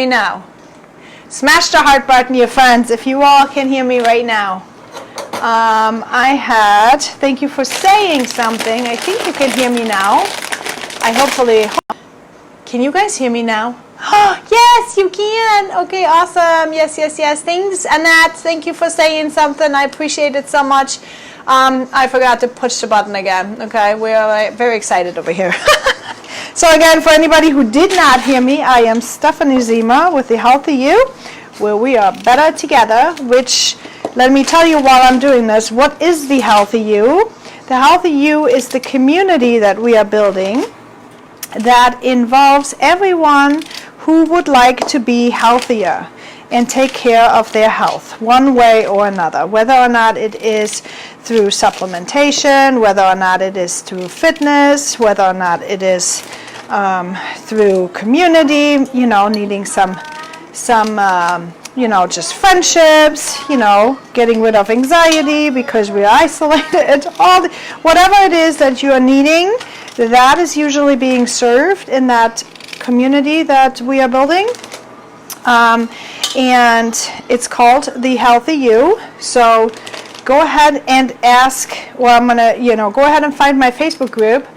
me now. Smash the heart button, you friends, if you all can hear me right now. Thank you for saying something. I think you can hear me now. Can you guys hear me now? Oh, yes, you can. Okay, awesome. Yes. Thanks, Annette. Thank you for saying something. I appreciate it so much. I forgot to push the button again. Okay, we're very excited over here. So again, for anybody who did not hear me, I am Stephanie Zima with The Healthy You, where we are better together, which, let me tell you while I'm doing this, what is The Healthy You? The Healthy You is the community that we are building that involves everyone who would like to be healthier and take care of their health one way or another, whether or not it is through supplementation, whether or not it is through fitness, whether or not it is through community, needing some just friendships, getting rid of anxiety because we're isolated, whatever it is that you are needing, that is usually being served in that community that we are building. And it's called The Healthy You. So go ahead and ask, I'm going to, go ahead and find my Facebook group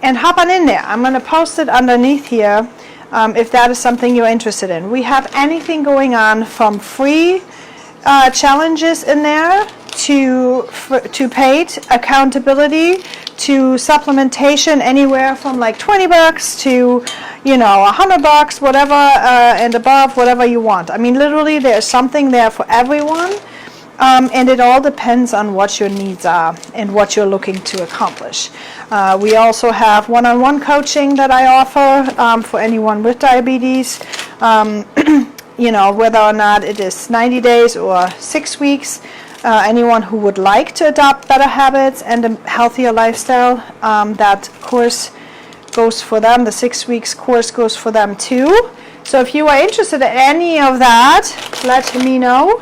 and hop on in there. I'm going to post it underneath here if that is something you're interested in. We have anything going on from free challenges in there to paid accountability to supplementation, anywhere from like $20 to $100, whatever and above, whatever you want. I mean, literally there's something there for everyone, and it all depends on what your needs are and what you're looking to accomplish. We also have one-on-one coaching that I offer for anyone with diabetes, whether or not it is 90 days or 6 weeks. Anyone who would like to adopt better habits and a healthier lifestyle, that course goes for them. The 6 weeks course goes for them too. So if you are interested in any of that, let me know.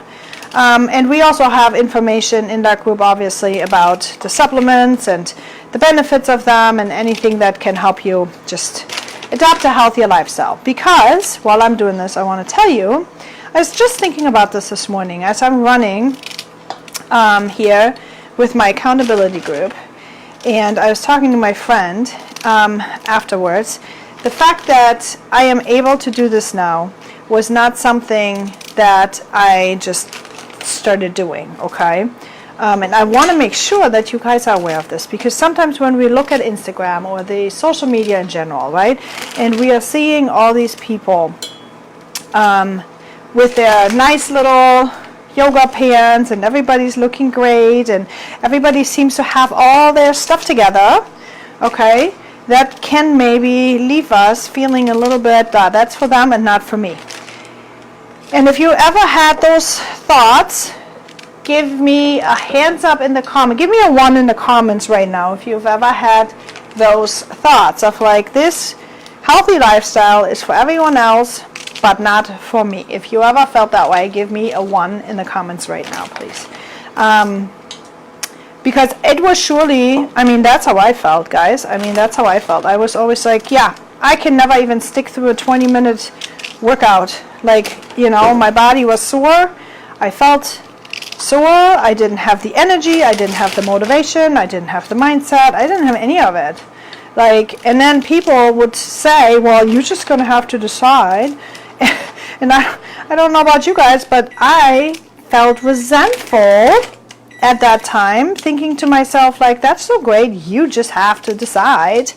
And we also have information in that group, obviously, about the supplements and the benefits of them and anything that can help you just adopt a healthier lifestyle. Because while I'm doing this, I want to tell you, I was just thinking about this morning as I'm running here with my accountability group, and I was talking to my friend afterwards. The fact that I am able to do this now was not something that I just started doing, okay? And I want to make sure that you guys are aware of this, because sometimes when we look at Instagram or the social media in general, right, and we are seeing all these people with their nice little yoga pants, and everybody's looking great, and everybody seems to have all their stuff together, okay, that can maybe leave us feeling a little bit, that's for them and not for me. And if you ever had those thoughts, give me a hands up in the comment. Give me a 1 in the comments right now if you've ever had those thoughts of like, this healthy lifestyle is for everyone else but not for me. If you ever felt that way, give me a 1 in the comments right now, please. Because it was surely, that's how I felt, guys. That's how I felt. I was always like, yeah, I can never even stick through a 20-minute workout. Like, my body was sore. I felt sore. I didn't have the energy. I didn't have the motivation. I didn't have the mindset. I didn't have any of it. And then people would say, well, you're just going to have to decide. And I don't know about you guys, but I felt resentful at that time, thinking to myself, like, that's so great, you just have to decide.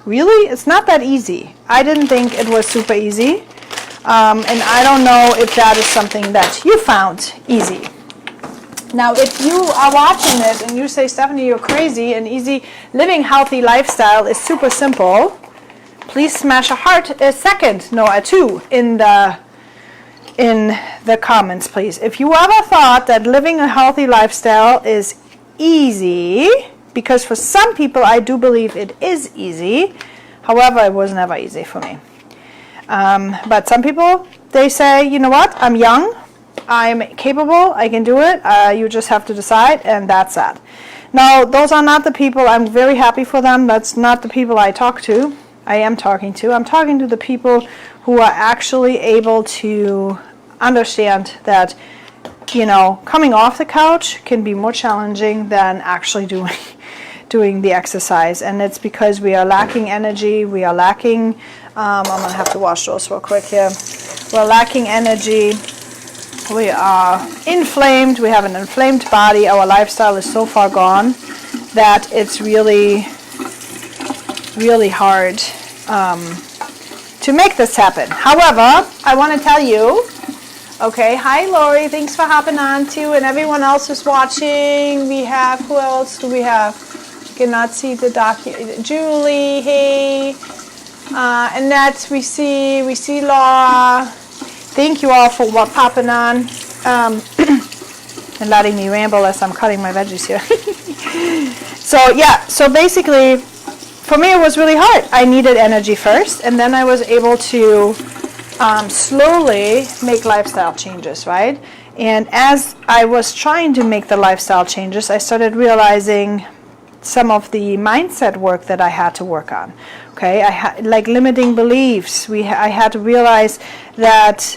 Really? It's not that easy. I didn't think it was super easy. And I don't know if that is something that you found easy. Now, if you are watching this and you say, Stephanie, you're crazy, and easy living healthy lifestyle is super simple, please smash a 2 in the comments, please. If you ever thought that living a healthy lifestyle is easy, because for some people I do believe it is easy, however, it was never easy for me. But some people, they say, you know what, I'm young, I'm capable, I can do it, you just have to decide, and that's that. Now, those are not the people, I'm very happy for them, that's not the people I talk to. I am talking to. I'm talking to the people who are actually able to understand that, you know, coming off the couch can be more challenging than actually doing the exercise. And it's because we are lacking energy. We are lacking, I'm going to have to wash those real quick here. We're lacking energy. We are inflamed. We have an inflamed body. Our lifestyle is so far gone that it's really, really hard to make this happen. However, I want to tell you, okay, hi Lori, thanks for hopping on too, and everyone else who's watching. We have, who else do we have? Cannot see the Julie, hey, Annette, we see Laura. Thank you all for popping on and letting me ramble as I'm cutting my veggies here. So yeah, so basically, for me it was really hard. I needed energy first, and then I was able to slowly make lifestyle changes, right? And as I was trying to make the lifestyle changes, I started realizing some of the mindset work that I had to work on. Okay, I had like limiting beliefs. I had to realize that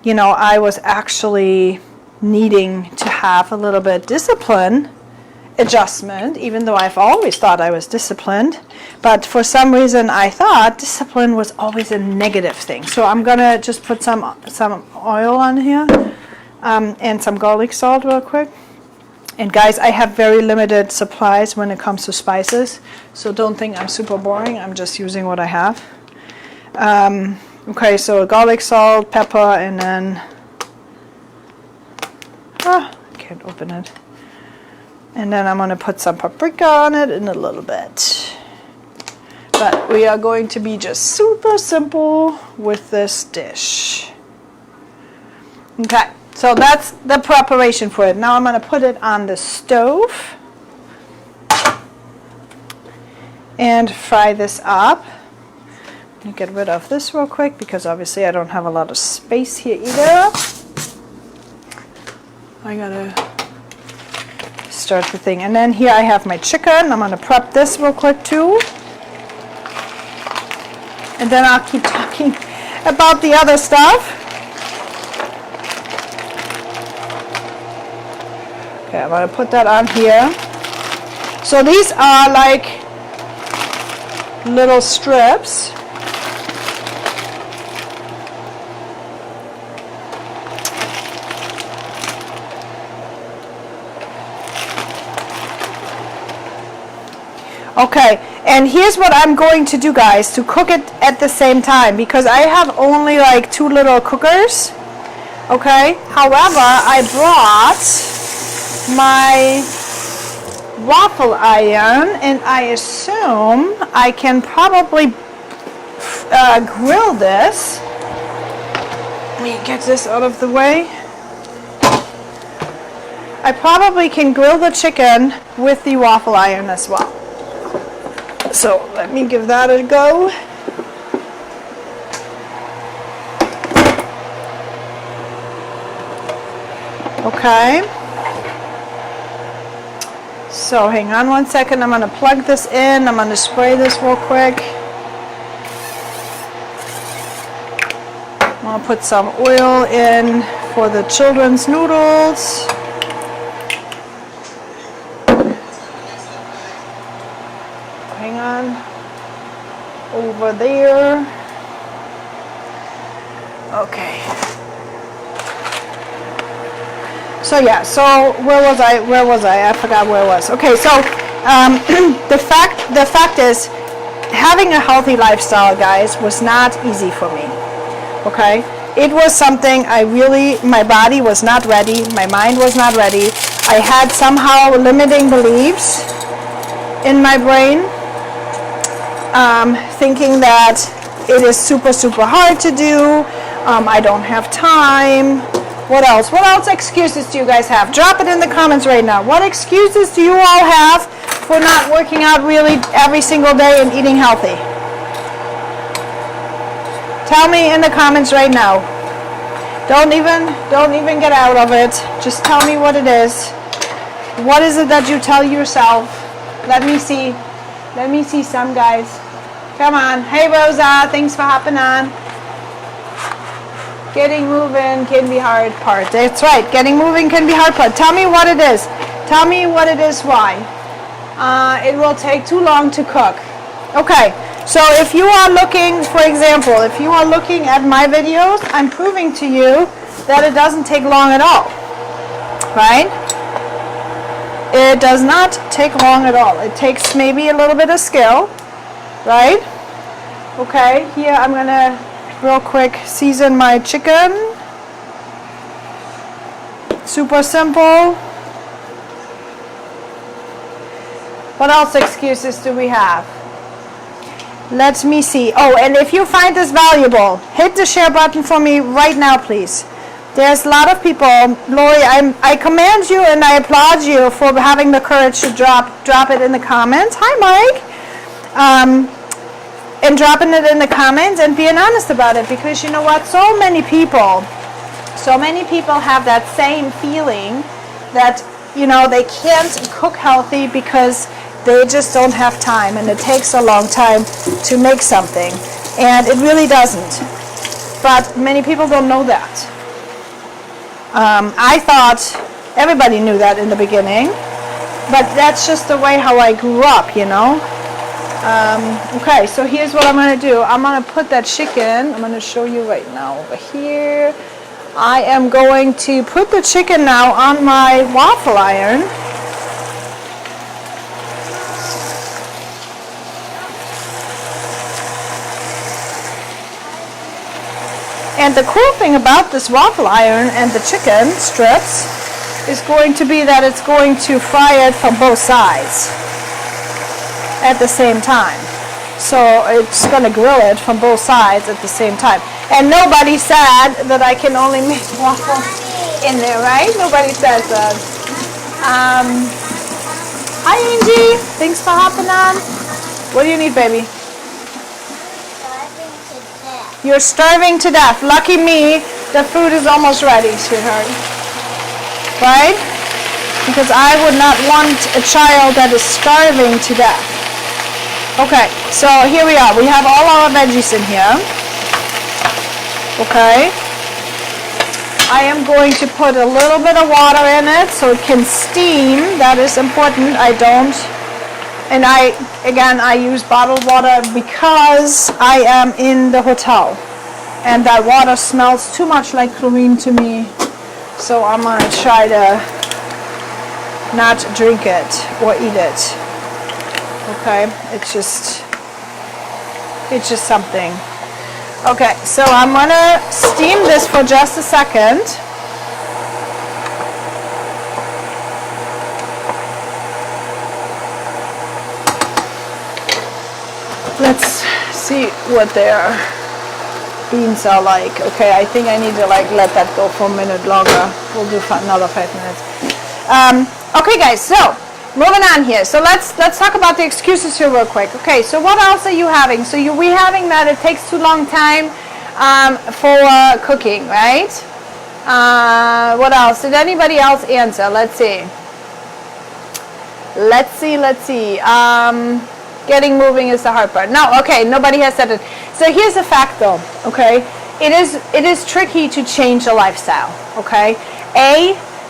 you know, I was actually needing to have a little bit discipline adjustment, even though I've always thought I was disciplined. But for some reason I thought discipline was always a negative thing. So I'm gonna just put some oil on here and some garlic salt real quick. And guys, I have very limited supplies when it comes to spices, so don't think I'm super boring. I'm just using what I have. Okay, so garlic salt, pepper, and then I can't open it. And then I'm going to put some paprika on it in a little bit. But we are going to be just super simple with this dish. Okay, so that's the preparation for it. Now I'm going to put it on the stove and fry this up. Let me get rid of this real quick because obviously I don't have a lot of space here either. I gotta start the thing. And then here I have my chicken. I'm going to prep this real quick too. And then I'll keep talking about the other stuff. Okay, I'm going to put that on here. So these are like little strips. Okay, and here's what I'm going to do, guys, to cook it at the same time, because I have only like 2 little cookers. Okay, however, I brought my waffle iron, and I assume I can probably grill this. Let me get this out of the way. I probably can grill the chicken with the waffle iron as well. So let me give that a go. Okay. So hang on one second. I'm going to plug this in. I'm going to spray this real quick. I'm going to put some oil in for the children's noodles. Hang on. Over there. Okay. So yeah, so where was I? I forgot where I was. Okay, so the fact is, having a healthy lifestyle, guys, was not easy for me. Okay, it was something my body was not ready, my mind was not ready. I had somehow limiting beliefs in my brain, thinking that it is super hard to do. I don't have time. What else? What else excuses do you guys have? Drop it in the comments right now. What excuses do you all have for not working out really every single day and eating healthy? Tell me in the comments right now. Don't even get out of it. Just tell me what it is. What is it that you tell yourself? Let me see some, guys. Come on. Hey, Rosa. Thanks for hopping on. Getting moving can be hard part. That's right. Getting moving can be hard part. Tell me what it is. Tell me what it is. Why? It will take too long to cook. Okay. So if you are looking, for example, if you are looking at my videos, I'm proving to you that it doesn't take long at all. Right? It does not take long at all. It takes maybe a little bit of skill. Right? Okay. Here I'm going to real quick season my chicken. Super simple. What else excuses do we have? Let me see. Oh, and if you find this valuable, hit the share button for me right now, please. There's a lot of people. Lori, I commend you and I applaud you for having the courage to drop it in the comments. Hi, Mike. And dropping it in the comments and being honest about it, because you know what? So many people have that same feeling that, you know, they can't cook healthy because they just don't have time, and it takes a long time to make something, and it really doesn't. But many people don't know that. I thought everybody knew that in the beginning, but that's just the way how I grew up, you know. Okay, so here's what I'm going to do. I'm going to put that chicken, I'm going to show you right now over here. I am going to put the chicken now on my waffle iron. And the cool thing about this waffle iron and the chicken strips is going to be that it's going to fry it from both sides at the same time. So it's going to grill it from both sides at the same time. And nobody said that I can only make waffles in there, right? Nobody says that. Hi, Angie. Thanks for hopping on. What do you need, baby? You're starving to death. Lucky me, the food is almost ready, sweetheart. Right? Because I would not want a child that is starving to death. Okay, so here we are. We have all our veggies in here. Okay. I am going to put a little bit of water in it so it can steam. That is important. I use bottled water because I am in the hotel. And that water smells too much like chlorine to me. So I'm going to try to not drink it or eat it. Okay, it's just something. Okay, so I'm gonna steam this for just a second. Let's see what their beans are like. Okay, I think I need to let that go for a minute longer. We'll do for another 5 minutes. Okay, guys, so moving on here. So let's talk about the excuses here real quick. Okay, so what else are you having? So we having that it takes too long time for cooking, right? What else? Did anybody else answer? Let's see. Getting moving is the hard part. No, okay, nobody has said it. So here's the fact though, okay? It is tricky to change a lifestyle, okay?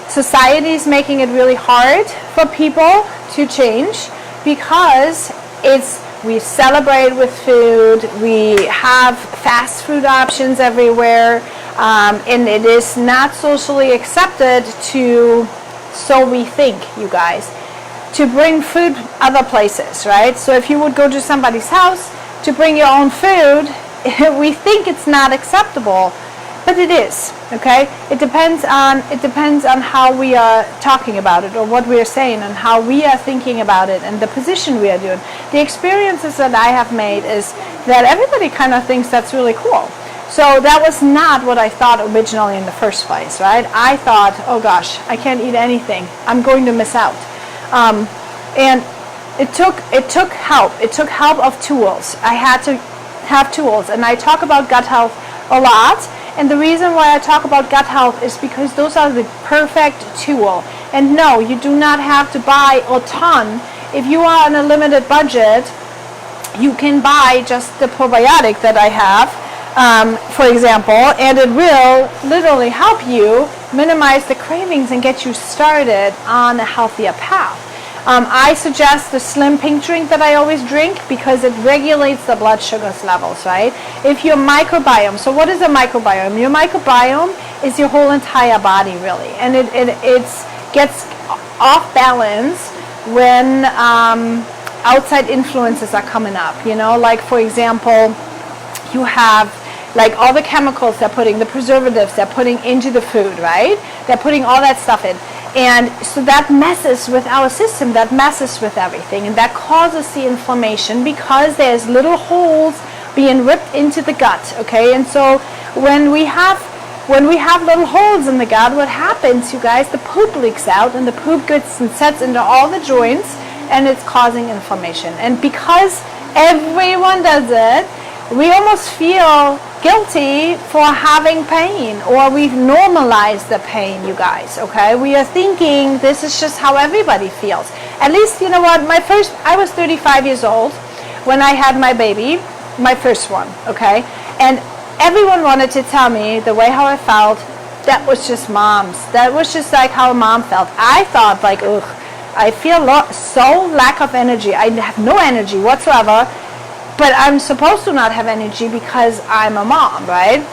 Society is making it really hard for people to change because we celebrate with food, we have fast food options everywhere, and it is not socially accepted so we think, you guys, to bring food other places, right? So if you would go to somebody's house to bring your own food, we think it's not acceptable. But it is, okay? It depends on how we are talking about it or what we are saying and how we are thinking about it and the position we are doing. The experiences that I have made is that everybody kind of thinks that's really cool. So that was not what I thought originally in the first place, right? I thought, oh gosh, I can't eat anything. I'm going to miss out. And it took help. It took help of tools. I had to have tools, and I talk about gut health a lot. And the reason why I talk about gut health is because those are the perfect tool. And no, you do not have to buy a ton. If you are on a limited budget, you can buy just the probiotic that I have, for example, and it will literally help you minimize the cravings and get you started on a healthier path. I suggest the slim pink drink that I always drink because it regulates the blood sugars levels, right? If your microbiome, so what is a microbiome? Your microbiome is your whole entire body, really, and it gets off balance when outside influences are coming up, you know, like for example, you have like all the chemicals they're putting, the preservatives they're putting into the food, right? They're putting all that stuff in. And so that messes with our system, that messes with everything, and that causes the inflammation because there's little holes being ripped into the gut, okay? And so when we have little holes in the gut, what happens, you guys, the poop leaks out, and the poop gets and sets into all the joints, and it's causing inflammation. And because everyone does it, we almost feel guilty for having pain, or we've normalized the pain, you guys, okay? We are thinking this is just how everybody feels. At least, you know what, I was 35 years old when I had my baby, my first one, okay? And everyone wanted to tell me the way how I felt, that was just mom's. That was just like how a mom felt. I thought like, ugh, I feel so lack of energy. I have no energy whatsoever. But I'm supposed to not have energy because I'm a mom, right?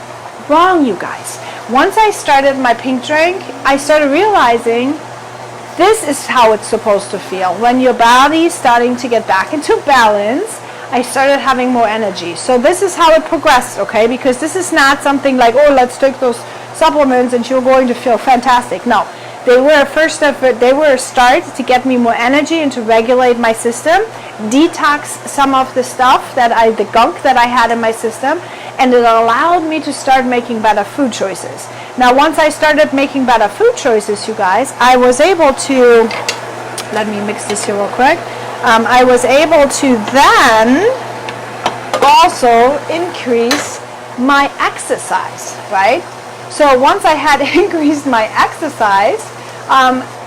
Wrong, you guys. Once I started my pink drink, I started realizing this is how it's supposed to feel. When your body's starting to get back into balance, I started having more energy. So this is how it progressed, okay? Because this is not something like, oh, let's take those supplements and you're going to feel fantastic. No. They were a start to get me more energy and to regulate my system, detox some of the stuff the gunk that I had in my system, and it allowed me to start making better food choices. Now, once I started making better food choices, you guys, I was able to, let me mix this here real quick. I was able to then also increase my exercise, right? So once I had increased my exercise,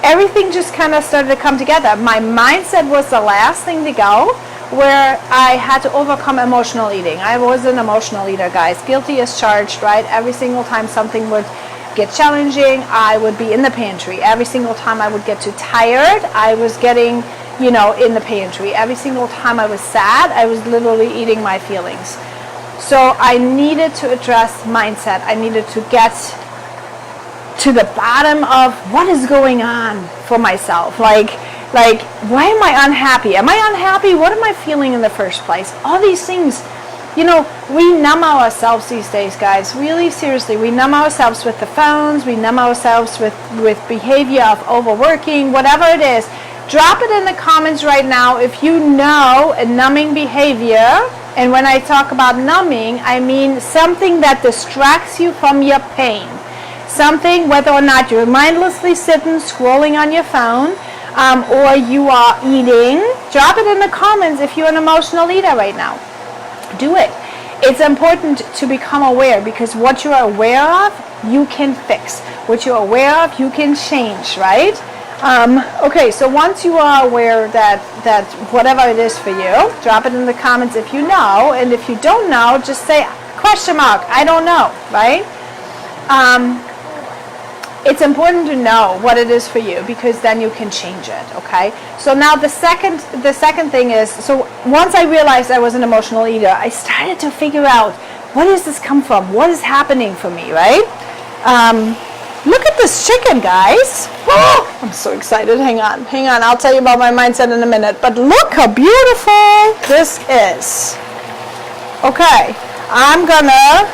everything just kind of started to come together. My mindset was the last thing to go, where I had to overcome emotional eating. I was an emotional eater, guys. Guilty as charged, right? Every single time something would get challenging, I would be in the pantry. Every single time I would get too tired, I was getting, you know, in the pantry. Every single time I was sad, I was literally eating my feelings. So I needed to address mindset. I needed to get to the bottom of what is going on for myself. Like, why am I unhappy? Am I unhappy? What am I feeling in the first place? All these things, you know, we numb ourselves these days, guys. Really, seriously, we numb ourselves with the phones. We numb ourselves with behavior of overworking, whatever it is. Drop it in the comments right now if you know a numbing behavior. And when I talk about numbing, I mean something that distracts you from your pain. Something, whether or not you're mindlessly sitting, scrolling on your phone, or you are eating. Drop it in the comments if you're an emotional eater right now. Do it. It's important to become aware, because what you are aware of, you can fix. What you're aware of, you can change, right? Okay, so once you are aware that whatever it is for you, drop it in the comments if you know, and if you don't know, just say question mark, I don't know, right? It's important to know what it is for you, because then you can change it, okay? So now the second thing is, so once I realized I was an emotional eater, I started to figure out, where does this come from? What is happening for me, right? Look at this chicken, guys. Oh, I'm so excited. Hang on. I'll tell you about my mindset in a minute. But look how beautiful this is. Okay, I'm gonna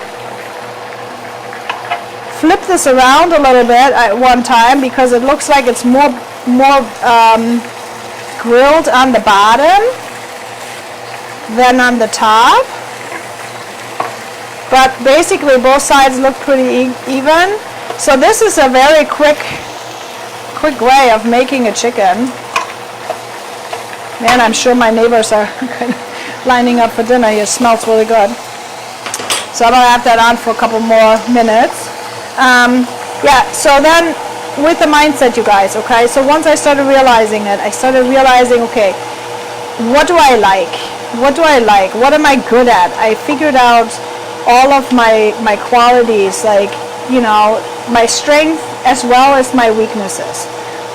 flip this around a little bit at one time, because it looks like it's more grilled on the bottom than on the top. But basically both sides look pretty even. So this is a very quick way of making a chicken. Man, I'm sure my neighbors are lining up for dinner here. It smells really good. So I'm gonna have that on for a couple more minutes. Yeah, so then with the mindset, you guys, okay, so once I started realizing it, I started realizing, okay, what do I like? what do I like? What am I good at? I figured out all of my qualities, like, you know, my strength as well as my weaknesses.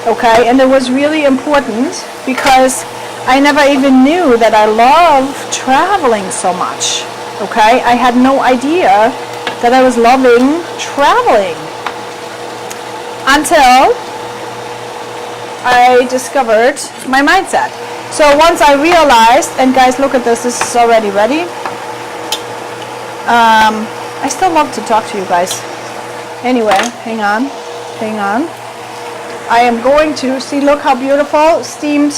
Okay, and it was really important because I never even knew that I love traveling so much. Okay, I had no idea that I was loving traveling until I discovered my mindset. So once I realized, and guys, look at this, this is already ready. I still love to talk to you guys. Anyway, hang on. I am going to, see, look how beautiful, steamed.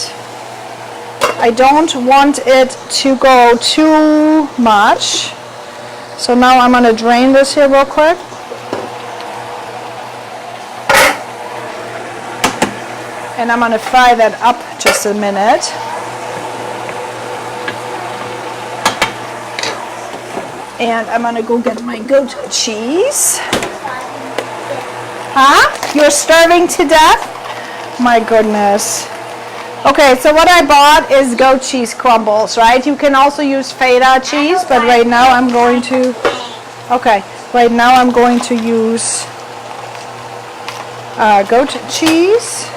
I don't want it to go too much. So now I'm going to drain this here real quick. And I'm going to fry that up just a minute. And I'm going to go get my goat cheese. Huh? You're starving to death? My goodness. Okay, so what I bought is goat cheese crumbles, right? You can also use feta cheese, but right now I'm going to... Okay, right now I'm going to use goat cheese.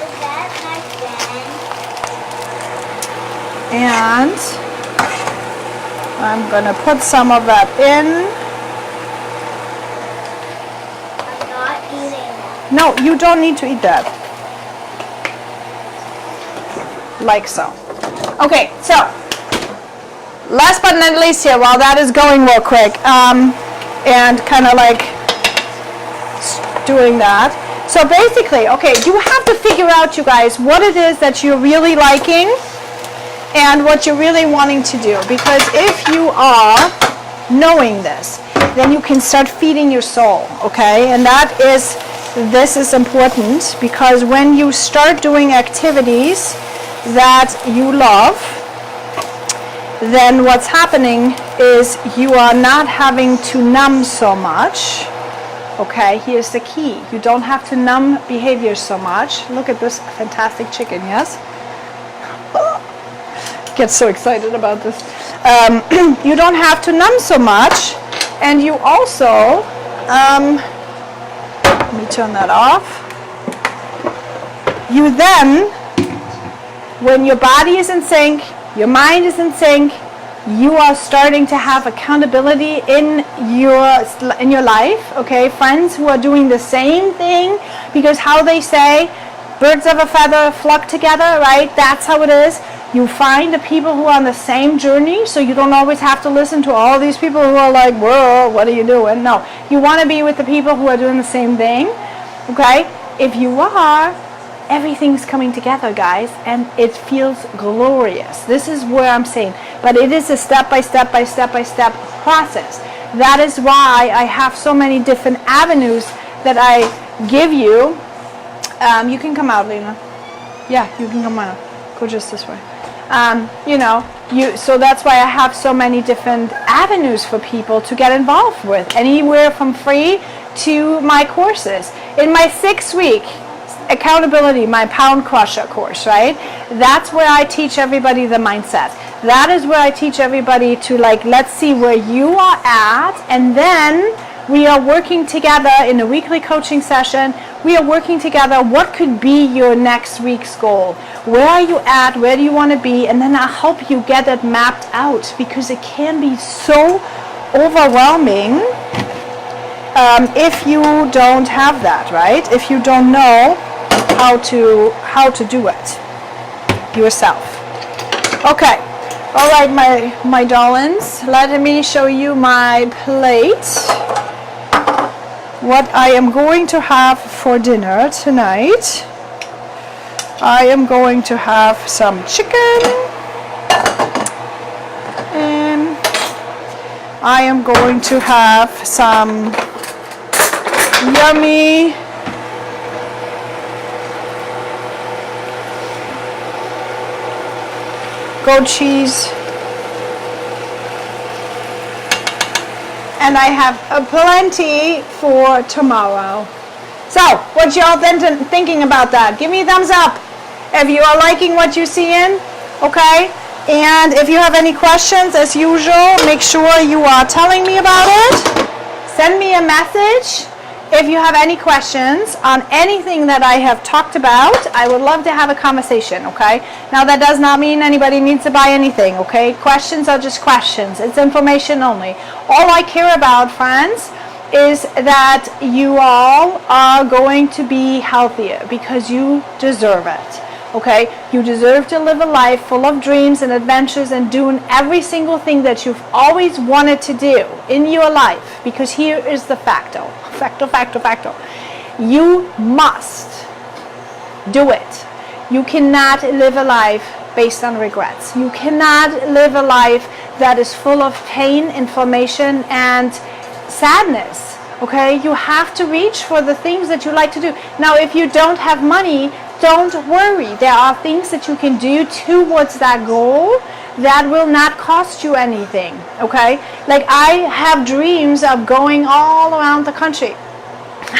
And I'm going to put some of that in. I'm not eating that. No, you don't need to eat that. Like so. Okay, so last but not least here, while that is going real quick, and kind of like doing that. So basically, okay, you have to figure out, you guys, what it is that you're really liking and what you're really wanting to do. Because if you are knowing this, then you can start feeding your soul, okay? And this is important, because when you start doing activities that you love, then what's happening is you are not having to numb so much. Okay, here's the key. You don't have to numb behavior so much. Look at this fantastic chicken, yes? Get so excited about this. You don't have to numb so much, and you also, let me turn that off. You then, when your body is in sync, your mind is in sync, you are starting to have accountability in your life, okay? Friends who are doing the same thing, because how they say, birds of a feather flock together, right? That's how it is. You find the people who are on the same journey, so you don't always have to listen to all these people who are like, whoa, what are you doing? No, you want to be with the people who are doing the same thing, okay? If you are, everything's coming together, guys, and it feels glorious. This is where I'm saying, but it is a step-by-step process. That is why I have so many different avenues that I give you. You can come out, Lena. Yeah, you can come out. Go just this way. So that's why I have so many different avenues for people to get involved with, anywhere from free to my courses. In my 6-week accountability, my pound crusher course, right? That's where I teach everybody the mindset. That is where I teach everybody to, like, let's see where you are at, and then we are working together in a weekly coaching session. We are working together. What could be your next week's goal? Where are you at? Where do you want to be? And then I'll help you get it mapped out, because it can be so overwhelming if you don't have that, right? If you don't know how to do it yourself. Okay. All right, my darlings. Let me show you my plate. What I am going to have for dinner tonight. I am going to have some chicken, and I am going to have some yummy goat cheese, and I have a plenty for tomorrow. So, what y'all thinking about that? Give me a thumbs up if you are liking what you're seeing, okay? And if you have any questions, as usual, make sure you are telling me about it. Send me a message if you have any questions on anything that I have talked about. I would love to have a conversation, okay? Now, that does not mean anybody needs to buy anything, okay? Questions are just questions. It's information only. All I care about, friends, is that you all are going to be healthier because you deserve it. Okay, you deserve to live a life full of dreams and adventures and doing every single thing that you've always wanted to do in your life. Because here is the facto. You must do it. You cannot live a life based on regrets. You cannot live a life that is full of pain, inflammation, and sadness. Okay, you have to reach for the things that you like to do. Now, if you don't have money, don't worry. There are things that you can do towards that goal that will not cost you anything, okay? Like, I have dreams of going all around the country.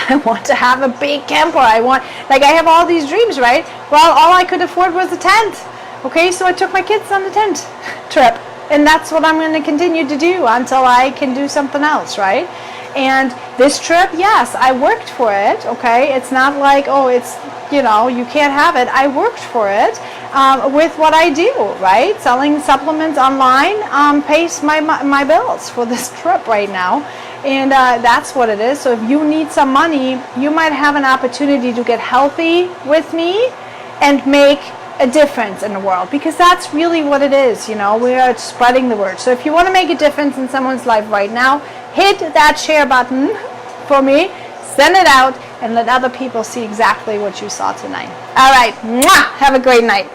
I want to have a big camper. I have all these dreams, right? Well, all I could afford was a tent, okay? So I took my kids on the tent trip. And that's what I'm going to continue to do until I can do something else, right? And this trip, yes, I worked for it, okay? It's not like, oh, it's, you can't have it. I worked for it with what I do, right? Selling supplements online pays my bills for this trip right now. And that's what it is. So if you need some money, you might have an opportunity to get healthy with me and make a difference in the world, because that's really what it is. We are spreading the word. So if you want to make a difference in someone's life right now, hit that share button for me, send it out, and let other people see exactly what you saw tonight. All right, mwah! Have a great night.